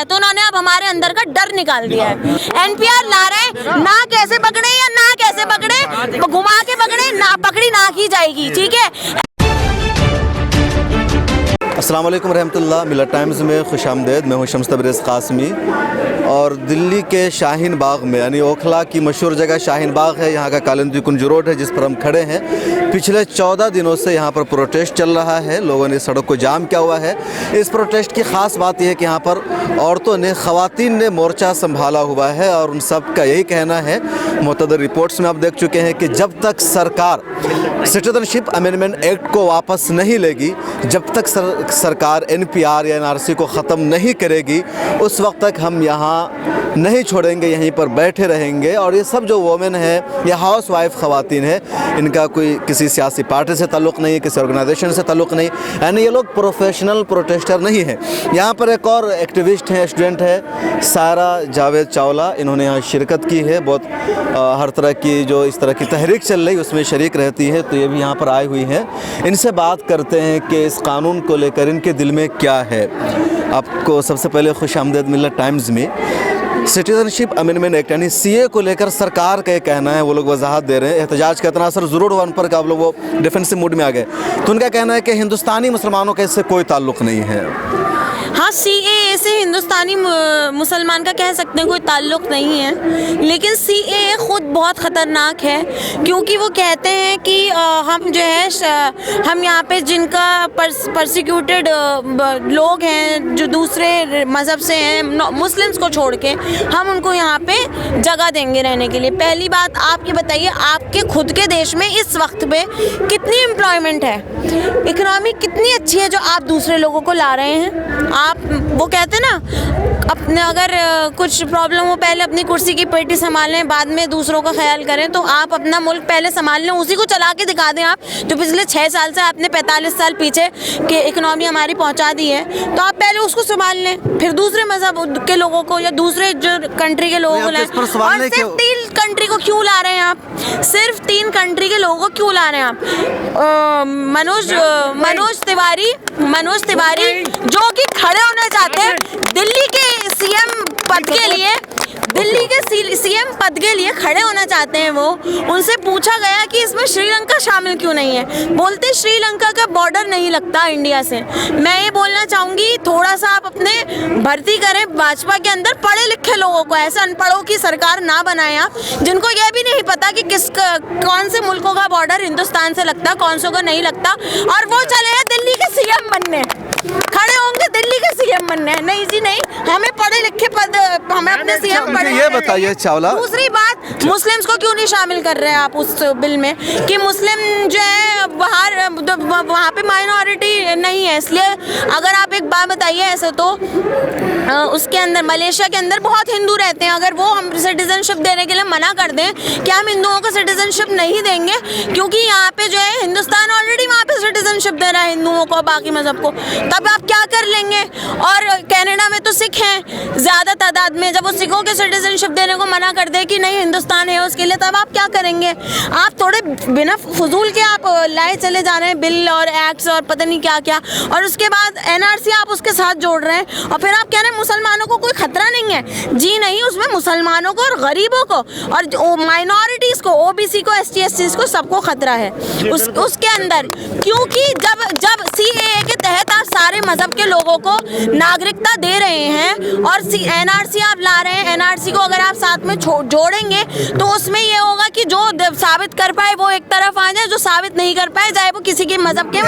है, तो उन्होंने अब हमारे अंदर का डर निकाल दिया है। एनपीआर ला रहे हैं, ना कैसे पकड़े या ना कैसे पकड़े, घुमा के पकड़े, ना पकड़ी ना की जाएगी, ठीक है। अस्सलाम वालेकुम रहमतुल्लाह। मिलत टाइम्स में खुशामदीद। मैं हूं शम्स तबरेज़ कासमी और दिल्ली के शाहीन बाग में, यानी ओखला की मशहूर जगह शाहीन बाग है, यहाँ का कालिंदी कुंज रोड है जिस पर हम खड़े हैं। पिछले 14 दिनों से यहाँ पर प्रोटेस्ट चल रहा है, लोगों ने सड़क को जाम किया हुआ है। इस प्रोटेस्ट की ख़ास बात यह है कि यहाँ पर औरतों ने, ख़वातीन ने मोर्चा संभाला हुआ है और उन सब का यही कहना है, मुतअद्दिद रिपोर्ट्स में आप देख चुके हैं कि जब तक सरकार सिटीजनशिप अमेंडमेंट एक्ट को वापस नहीं लेगी, जब तक सरकार एनपीआर या एनआरसी को ख़त्म नहीं करेगी, उस वक्त तक हम यहाँ नहीं छोड़ेंगे, यहीं पर बैठे रहेंगे। और ये सब जो वोमेन है, ये हाउस वाइफ ख़वातीन है, इनका कोई किसी सियासी पार्टी से ताल्लुक़ नहीं है, किसी ऑर्गेनाइजेशन से ताल्लुक़ नहीं, यानी ये लोग प्रोफेशनल प्रोटेस्टर नहीं है। यहाँ पर एक और एक्टिविस्ट हैं, स्टूडेंट है सारा जावेद चावला, इन्होंने यहाँ शिरकत की है। बहुत हर तरह की जो इस तरह की तहरीक चल रही उसमें शरीक रहती है, तो ये भी यहाँ पर आई हुई हैं। इनसे बात करते हैं कि इस कानून को लेकर इनके दिल में क्या है। आपको सबसे पहले खुशामदीद मिलत टाइम्स में। सिटीजनशिप अमेंडमेंट एक्ट यानी सीए को लेकर सरकार का ये कहना है, वो लोग वजाहत दे रहे हैं, एहतजाज का इतना असर ज़रूर हुआ उन पर कि आप लोग वो डिफेंसिव मूड में आ गए। तो उनका कहना है कि हिंदुस्तानी मुसलमानों का इससे कोई ताल्लुक़ नहीं है। हाँ, सीएए से हिंदुस्तानी मुसलमान का कह सकते हैं कोई ताल्लुक़ नहीं है, लेकिन सीएए ख़ुद बहुत ख़तरनाक है, क्योंकि वो कहते हैं कि हम जो है, हम यहाँ पे जिनका परसिक्यूटेड लोग हैं, जो दूसरे मज़हब से हैं, मुस्लिम्स को छोड़ के, हम उनको यहाँ पे जगह देंगे रहने के लिए। पहली बात आप ये बताइए, आपके खुद के देश में इस वक्त पे कितनी एम्प्लॉयमेंट है, इकनॉमी कितनी अच्छी है जो आप दूसरे लोगों को ला रहे हैं। आप वो कहते हैं ना, अपने अगर कुछ प्रॉब्लम हो पहले अपनी कुर्सी की पेटी संभालें, बाद में दूसरों का ख्याल करें। तो आप अपना मुल्क पहले संभाल लें, उसी को चला के दिखा दें। आप जो पिछले 6 साल से आपने 45 साल पीछे के इकनॉमी हमारी पहुंचा दी है, तो आप पहले उसको संभाल लें, फिर दूसरे मजहब के लोगों को या दूसरे जो कंट्री के लोगों को लाएं। और सिर्फ 3 कंट्री को क्यों ला रहे हैं आप? सिर्फ 3 कंट्री के लोगों को क्यों ला रहे हैं आप? मनोज तिवारी जो कि खड़े होना चाहते हैं दिल्ली के सीएम पद के लिए, दिल्ली के सीएम पद के लिए खड़े होना चाहते हैं। वो उनसे पूछा गया कि इसमें श्रीलंका शामिल क्यों नहीं है, बोलते श्रीलंका का बॉर्डर नहीं लगता इंडिया से। मैं ये बोलना चाहूँगी, थोड़ा सा आप अपने भर्ती करें भाजपा के अंदर पढ़े लिखे लोगों को, ऐसे अनपढ़ों की सरकार ना बनाएं आप, जिनको ये भी नहीं पता कि कौन से मुल्कों का बॉर्डर हिंदुस्तान से लगता, कौन से को नहीं लगता, और वो चले हैं दिल्ली के सीएम बनने, खड़े होंगे दिल्ली के सीएम बनने। नहीं जी नहीं, हमें पढ़े लिखे पद, हमें अपने सीएम पढ़े। ये बताइए चावला, दूसरी बात, मुस्लिम्स को क्यों नहीं शामिल कर रहे हैं आप उस बिल में, कि मुस्लिम जो है बाहर वहाँ पे माइनॉरिटी नहीं है, इसलिए अगर आप एक बात बताइए, ऐसे तो उसके अंदर मलेशिया के अंदर बहुत हिंदू रहते हैं, अगर वो हम सिटीजनशिप देने के लिए मना कर दें कि हम हिंदुओं को सिटीजनशिप नहीं देंगे, क्योंकि यहाँ पे जो है हिंदुस्तान ऑलरेडी वहाँ पे सिटीजनशिप दे रहा है हिंदुओं को, बाकी मजहब को, तब आप क्या कर लेंगे? और कनाडा में तो सिख हैं ज़्यादा तादाद में, जब वो सिखों के सिटीजनशिप देने को मना कर दे कि नहीं हिंदुस्तान है उसके लिए, तब आप क्या करेंगे? आप थोड़े बिना फजूल के आप लाए चले जा रहे हैं बिल और एक्ट्स और पता नहीं क्या क्या, और उसके बाद एनआरसी आप उसके साथ जोड़ रहे हैं, और फिर आप कह रहे हैं मुसलमानों को कोई खतरा नहीं है। जी नहीं, उसमें मुसलमानों को और गरीबों को और माइनॉरिटीज़ को, ओबीसी को, एसटी एससीज को, सबको खतरा है उसके अंदर, क्योंकि जब सीएए के तहत आप सारे मजहब के लोगों को नागरिकता दे रहे हैं और एनआरसी आप ला रहे हैं, एनआरसी को अगर आप साथ में जोड़ेंगे तो उसमें ये होगा कि जो साबित कर पाए वो एक तरफ आ जाए, जो साबित नहीं कर पाए चाहे वो किसी के मजहब के,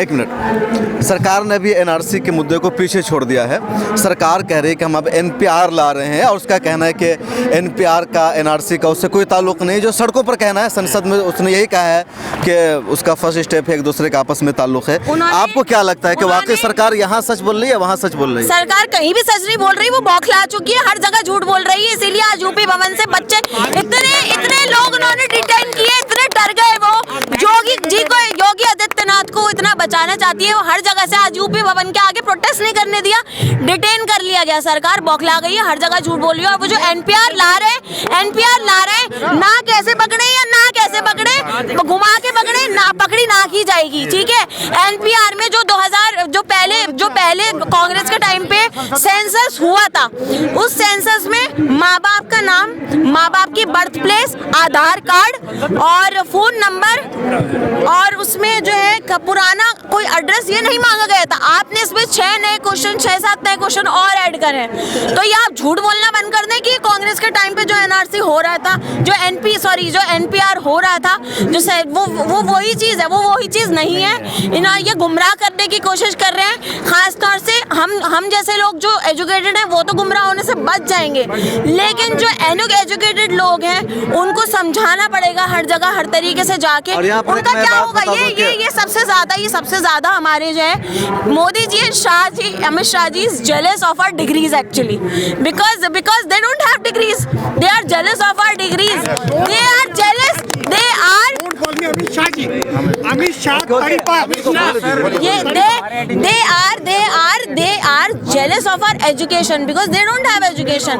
एक मिनट, सरकार ने भी एनआरसी के मुद्दे को पीछे छोड़ दिया है। सरकार कह रही है कि हम अब एनपीआर ला रहे हैं, और उसका कहना है कि एनपीआर का एनआरसी का उससे कोई ताल्लुक नहीं। जो सड़कों पर कहना है संसद में, उसने यही कहा है कि उसका फर्स्ट स्टेप है एक दूसरे का आपस में ताल्लुक है। आपको क्या लगता है कि वाकई सरकार यहाँ सच बोल रही है, वहाँ सच बोल रही है? सरकार कहीं भी सच नहीं बोल रही, वो बौखला चुकी है, हर जगह झूठ बोल रही है। इसीलिए आज यूपी भवन से बच्चे इतने लोग उन्होंने डिटेन किए, इतने डर गए। वो योगी आदित्यनाथ को इतना बचाना चाहती है, वो हर जगह से आज यूपी भवन के आगे प्रोटेस्ट नहीं करने दिया, डिटेन कर लिया गया। सरकार बौखला गई है, हर जगह झूठ बोल रही है। और वो जो एनपीआर ला रहे ना कैसे पकड़े या ना कैसे पकड़े, घुमा के पकड़े, ना पकड़ी ना की जाएगी, ठीक है। एनपीआर में जो 2000 जो पहले जो पहले कांग्रेस के टाइम पे सेंसस हुआ था, उस सेंसस में माँ बाप का नाम, माँ बाप की बर्थ प्लेस, आधार कार्ड और फोन नंबर और उसमें जो है पुराना कोई एड्रेस ये नहीं मांगा गया था। आपने इसमें 6 नए क्वेश्चन, 6-7 नए क्वेश्चन और ऐड करे हैं। तो ये आप झूठ बोलना बंद कर दें कि कांग्रेस के टाइम पे जो एनआरसी हो रहा था, जो एनपीआर हो रहा था, जो वो वही चीज़ है, वो वही चीज़ नहीं है। इन्हें ये गुमराह करने की कोशिश कर रहे हैं। खास तौर से हम जैसे लोग जो एजुकेटेड हैं वो तो गुमराह होने से बच जाएंगे, लेकिन जो एजुकेटेड लोग हैं उनको समझाना पड़ेगा हर जगह, हर तरीके से जाके। उनका क्या होगा, ये सबसे ज्यादा हमारे जो है Modi ji, Shah ji, Amit Shah ji is jealous of our degrees actually, because they don't have degrees, they are jealous of our degrees, they are jealous, they are Amit Shah they are jealous of our education because they don't have education।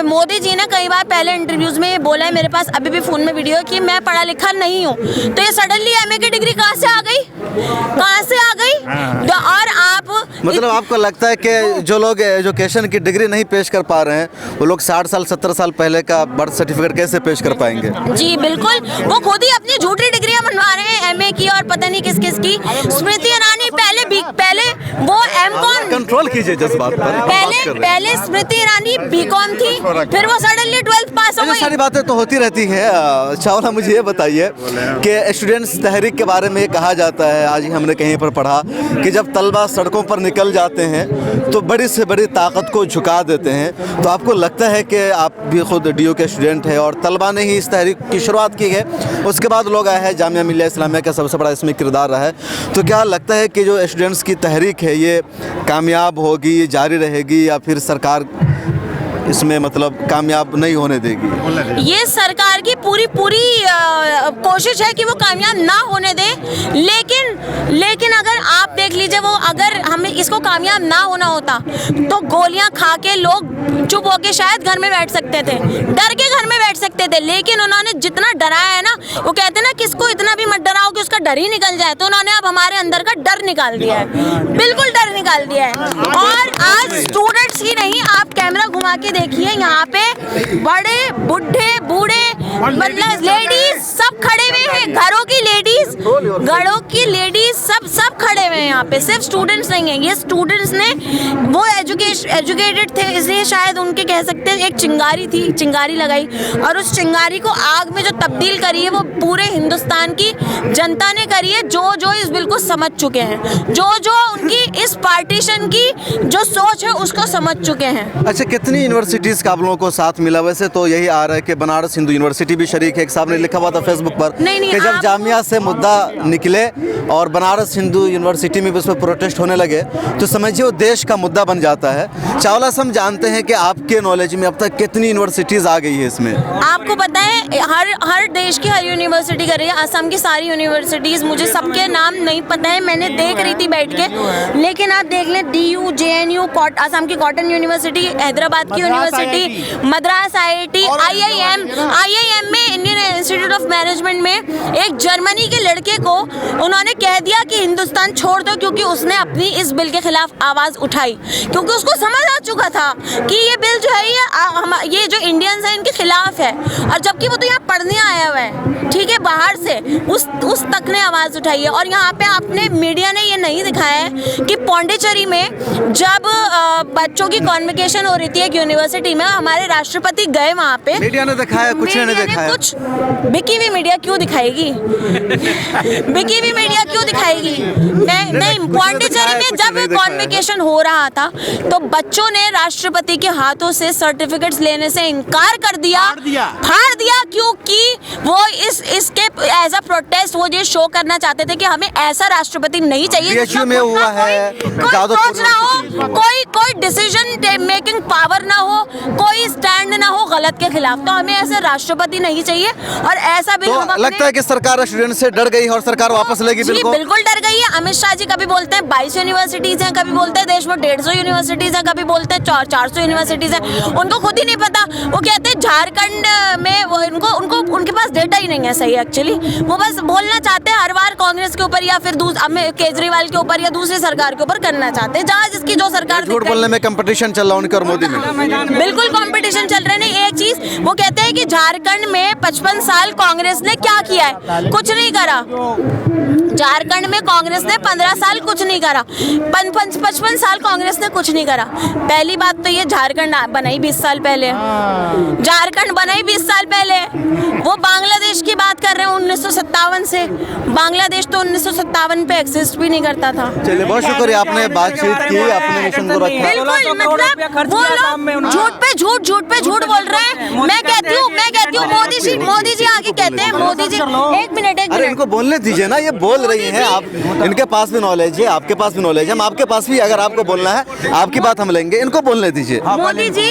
Modi ji ने कई बार पहले interviews में ये बोला है, मेरे पास अभी भी फोन में वीडियो, कि मैं पढ़ा लिखा नहीं हूँ। तो ये सडनली एमए की डिग्री कहाँ से आ गई, कहाँ से आ गई? और आप मतलब आपको लगता है कि जो लोग एजुकेशन की डिग्री नहीं पेश कर पा रहे हैं, वो लोग 60 साल 70 साल पहले का बर्थ सर्टिफिकेट कैसे पेश कर पाएंगे? जी बिल्कुल, वो खुद ही अपनी झूठी डिग्रियां बनवा रहे हैं, एमए की और पता नहीं किस किस की। स्मृति ईरानी पहले वो एमकॉम, कंट्रोल कीजिए जज्बात पर। पहले स्मृति ईरानी बीकॉम थी, फिर वो सडनली 12th पास हो ये गई। सारी बातें तो होती रहती है। चावला, मुझे ये बताइए कि स्टूडेंट्स तहरीक के बारे में ये कहा जाता है, आज ही हमने कहीं पर पढ़ा कि जब तलबा सड़कों पर निकल जाते हैं तो बड़ी से बड़ी ताकत को झुका देते हैं। तो आपको लगता है कि आप भी खुद डीयू के स्टूडेंट हैं और तलबा ने ही इस तहरीक की शुरुआत की है, उसके बाद लोग आए हैं, जामिया मिलिया इस्लामिया का सबसे बड़ा इसमें किरदार रहा है। तो क्या लगता है कि जो स्टूडेंट्स की तहरीक है ये कामयाब होगी, जारी रहेगी, या फिर सरकार इसमें मतलब कामयाब नहीं होने देगी? ये सरकार की पूरी कोशिश है कि वो कामयाब ना होने दे, लेकिन अगर आप देख लीजिए, वो अगर हमें इसको कामयाब ना होना होता तो गोलियां खा के लोग चुप होके शायद घर में बैठ सकते थे, डर के घर में बैठ सकते थे। लेकिन उन्होंने जितना डराया है ना, वो कहते हैं ना, किसको इतना भी मत डराओ कि उसका डर ही निकल जाए, तो उन्होंने अब हमारे अंदर का डर निकाल दिया है, बिल्कुल डर निकाल दिया है। और आज स्टूडेंट्स ही नहीं, आप कैमरा घुमा के देखिए, यहाँ पे बड़े बुढ़े बूढ़े मतलब लेडीज सब खड़े हुए हैं, घरों की लेडीज सब खड़े हुए हैं यहाँ पे, सिर्फ स्टूडेंट्स नहीं है। ये स्टूडेंट्स ने वो एजुकेटेड थे, इसलिए शायद उनके कह सकते हैं एक चिंगारी लगाई, और उस चिंगारी को आग में जो तब्दील करी है वो पूरे हिंदुस्तान की जनता ने करी है, जो इस बिल को समझ चुके हैं, जो उनकी इस पार्टीशन की जो सोच है उसको समझ चुके हैं। अच्छा, कितनी यूनिवर्सिटीज़ का आप लोगों को साथ मिला? वैसे तो यही आ रहा है कि बनारस हिंदू यूनिवर्सिटी भी शरीक है। एक साहब ने लिखा हुआ था फेसबुक पर कि जब जामिया से मुद्दा निकले और बनारस हिंदू यूनिवर्सिटी में भी उस पर प्रोटेस्ट होने लगे, तो समझिए वो देश का मुद्दा बन जाता है। चावला, हम जानते हैं कि आपके नॉलेज में अब तक कितनी यूनिवर्सिटीज़ आ गई है इसमें? आपको पता है, हर देश की हर यूनिवर्सिटी कर रही है। असम की सारी यूनिवर्सिटीज़, मुझे सबके नाम नहीं पता है, मैंने देख रही थी बैठ के, लेकिन आप देख लें, DU, JNU, असम की कॉटन यूनिवर्सिटी, हैदराबाद की यूनिवर्सिटी, मद्रास IIT, IIM में, इंडियन इंस्टीट्यूट ऑफ मैनेजमेंट में एक जर्मनी के लड़के को उन्होंने कह दिया कि हिंदुस्तान छोड़ दो, क्योंकि उसने अपनी इस बिल के खिलाफ आवाज़ उठाई, क्योंकि उसको समझ आ चुका था कि ये बिल जो है ये जो इंडियंस हैं इनके खिलाफ है। और जबकि वो तो यहाँ पढ़ने आया हुआ है, ठीक है, बाहर से, उस तक ने आवाज़ उठाई है। और यहाँ पे आपने मीडिया ने ये नहीं दिखाया है कि पौंडीचेरी में जब बच्चों की कॉन्वोकेशन हो रही थी एक यूनिवर्सिटी में, हमारे राष्ट्रपति गए वहाँ पे, मीडिया ने दिखाया, कुछ नहीं दिखाया। कुछ बिकी हुई मीडिया क्यों दिखाएगी? बिकी हुई मीडिया क्यों दिखाएगी? नहीं, पौंडीचेरी में जब कॉन्वोकेशन हो रहा था तो बच्चों ने राष्ट्रपति के हाथों से सर्टिफिकेट्स लेने से इनकार कर दिया, फाड़ दिया, क्योंकि वो इसके एज अ प्रोटेस्ट वो ये शो करना चाहते थे कि हमें ऐसा राष्ट्रपति नहीं चाहिए में हुआ है, सोच ना हो, कोई डिसीजन मेकिंग पावर ना हो, कोई स्टैंड ना हो गलत के खिलाफ, तो हमें ऐसे राष्ट्रपति नहीं चाहिए। और ऐसा बिल तो लगता है कि सरकार स्टूडेंट से डर गई और सरकार वापस लेगी बिल को? बिल्कुल डर गई है। अमित शाह जी कभी बोलते हैं 22 यूनिवर्सिटीज हैं, कभी बोलते हैं देश में 150 यूनिवर्सिटीज हैं, कभी बोलते हैं 400 यूनिवर्सिटीज हैं, उनको खुद ही नहीं पता। वो कहते हैं झारखंड में वो उनको उनके पास डेटा ही नहीं है सही एक्चुअली। वो बस बोलना चाहते हैं हर बार कांग्रेस के ऊपर या फिर केजरीवाल के ऊपर या दूसरी सरकार के ऊपर करना चाहते हैं, जहाँ जिसकी जो सरकार झूठ बोलने में कंपटीशन चल रहा है उनका और मोदी में। बिल्कुल कंपटीशन चल रहा है। नहीं, एक चीज वो कहते हैं कि झारखंड में 55 साल कांग्रेस ने क्या किया है, कुछ नहीं करा। झारखंड में कांग्रेस ने 15 साल कुछ नहीं करा, 55 साल कांग्रेस ने कुछ नहीं करा। पहली बात तो ये झारखंड बनाई 20 साल पहले, झारखंड बनाई 20 साल पहले। वो बांग्लादेश की बात कर रहे हैं 1957 से। बांग्लादेश तो 1957 पे एक्सिस्ट भी नहीं करता था। चलिए, बहुत शुक्रिया, आपने बातचीत की, अपने मिशन को रखा। बिल्कुल, मतलब वो लोग झूठ पे झूठ बोल रहे हैं। मैं कहती हूँ मोदी जी आगे कहते हैं, मोदी जी एक मिनट अरे इनको बोलने दीजिए ना, ये बोल रही हैं। आप, इनके पास भी नॉलेज है, आपके पास भी नॉलेज है, हम आपके पास भी, अगर आपको बोलना है आपकी बात हम लेंगे, इनको बोलने दीजिए।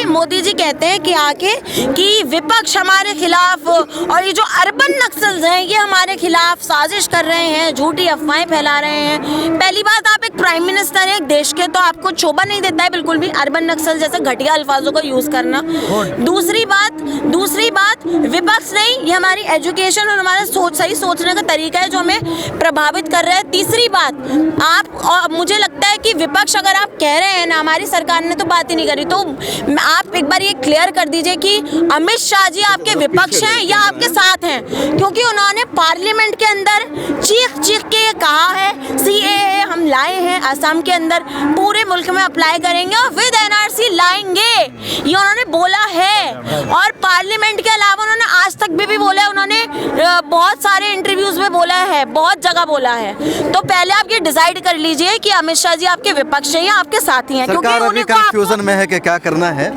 मोदी जी कहते हैं कि आके कि विपक्ष हमारे खिलाफ और ये जो अर्बन नक्सल्स हैं ये हमारे खिलाफ साजिश कर रहे हैं, झूठी अफवाहें फैला रहे हैं। पहली बात, आप एक प्राइम मिनिस्टर हैं एक देश के, तो आपको शोभा नहीं देता है बिल्कुल भी अर्बन नक्सल जैसे घटिया अल्फाजों को यूज करना। दूसरी बात विपक्ष नहीं, ये हमारी एजुकेशन और हमारा सही सोचने का तरीका है जो हमें प्रभावित कर रहा है। तीसरी बात, आप मुझे लगता है कि विपक्ष अगर आप कह रहे हैं ना हमारी सरकार ने तो बात ही नहीं करी, तो आप एक बार ये क्लियर कर दीजिए कि अमित शाह जी आपके विपक्ष हैं या आपके साथ हैं, क्योंकि उन्होंने पार्लियामेंट के अंदर चीख के ये कहा है CAA हम लाए हैं असम के अंदर, पूरे मुल्क में अप्लाई करेंगे और विद NRC लाएंगे, ये उन्होंने बोला है। और पार्लियामेंट के अलावा उन्होंने आज तक भी बोला है, उन्होंने बहुत सारे इंटरव्यूज में बोला है, बहुत जगह बोला है। तो पहले आप ये डिसाइड कर लीजिए कि अमित शाह जी आपके विपक्ष हैं या आपके साथी हैं, क्योंकि सरकार अभी कंफ्यूजन में है कि क्या करना है।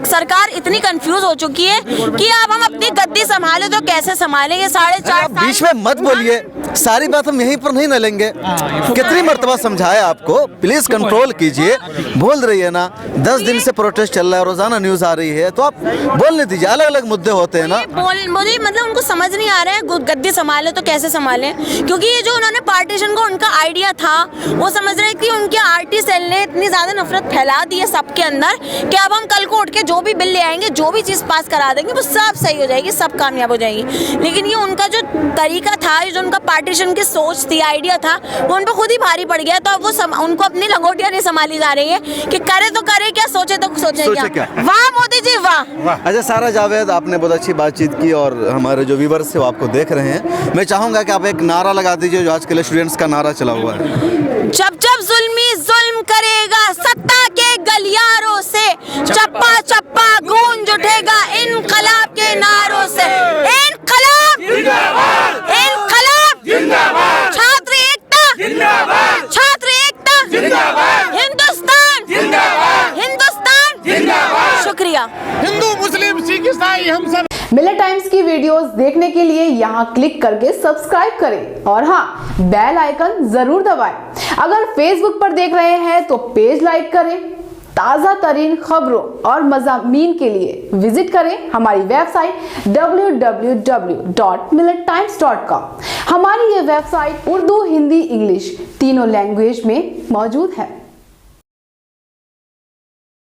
सरकार इतनी कंफ्यूज हो चुकी है कि अब हम अपनी गद्दी संभाले तो कैसे संभालेंगे। 4.5 साल बीच में मत बोलिए, सारी बात हम यहीं पर नहीं न लेंगे। कितनी मर्तबा समझाया आपको, प्लीज कंट्रोल कीजिए। बोल रही है ना, 10 दिन से प्रोटेस्ट चल रहा है, रोजाना न्यूज आ रही है, तो आप बोलने दीजिए। अलग अलग मुद्दे होते हैं ना। मुझे मतलब उनको समझ नहीं आ रहा है गद्दी संभाले तो कैसे संभाले, क्योंकि ये जो उन्होंने पार्टीशन को उनका आइडिया था, वो समझ रहे कि उनके RT सेल ने इतनी ज्यादा नफरत फैला दी है सबके अंदर कि अब हम कल को उठ के जो भी बिल ले आएंगे, जो भी चीज पास करा देंगे, वो सब सही हो जाएगी, सब कामयाब हो जाएगी। लेकिन ये उनका जो तरीका था, जो उनका पार्टीशन की सोच थी, आइडिया था, वो उन पर खुद ही भारी पड़ गया। तो अब वो उनको अपनी लंगोटियां नहीं संभाली जा रही है कि करे तो करे क्या, सोचे तो सोचे क्या। वाह मोदी जी वाह। अच्छा सारा जावेद, आपने बहुत अच्छी बातचीत की और हमारे जो व्यूअर्स है वो आपको देख रहे हैं। मैं चाहूंगा कि आप एक नारा लगा दीजिए जो आजकल स्टूडेंट्स का नारा चला हुआ है। जब जब जुल्मी जुल्म करेगा सत्ता के गलियारों से, चप्पा चप्पा गूंज उठेगा इनकलाब के नारों से। इनकलाब जिंदाबाद, इनकलाब जिंदाबाद, छात्र एकता जिंदाबाद, छात्र एकता जिंदाबाद, हिंदुस्तान जिंदाबाद, हिंदुस्तान जिंदाबाद। शुक्रिया। हिंदू मुस्लिम सिख ईसाई हम सब मिलेट टाइम्स की वीडियोस देखने के लिए यहाँ क्लिक करके सब्सक्राइब करें और हाँ, बेल आइकन जरूर दबाएं। अगर फेसबुक पर देख रहे हैं तो पेज लाइक करें। ताज़ा तरीन खबरों और मज़ामीन के लिए विजिट करें हमारी वेबसाइट www.millettimes.com। हमारी ये वेबसाइट उर्दू, हिंदी, इंग्लिश तीनों लैंग्वेज में मौजूद है।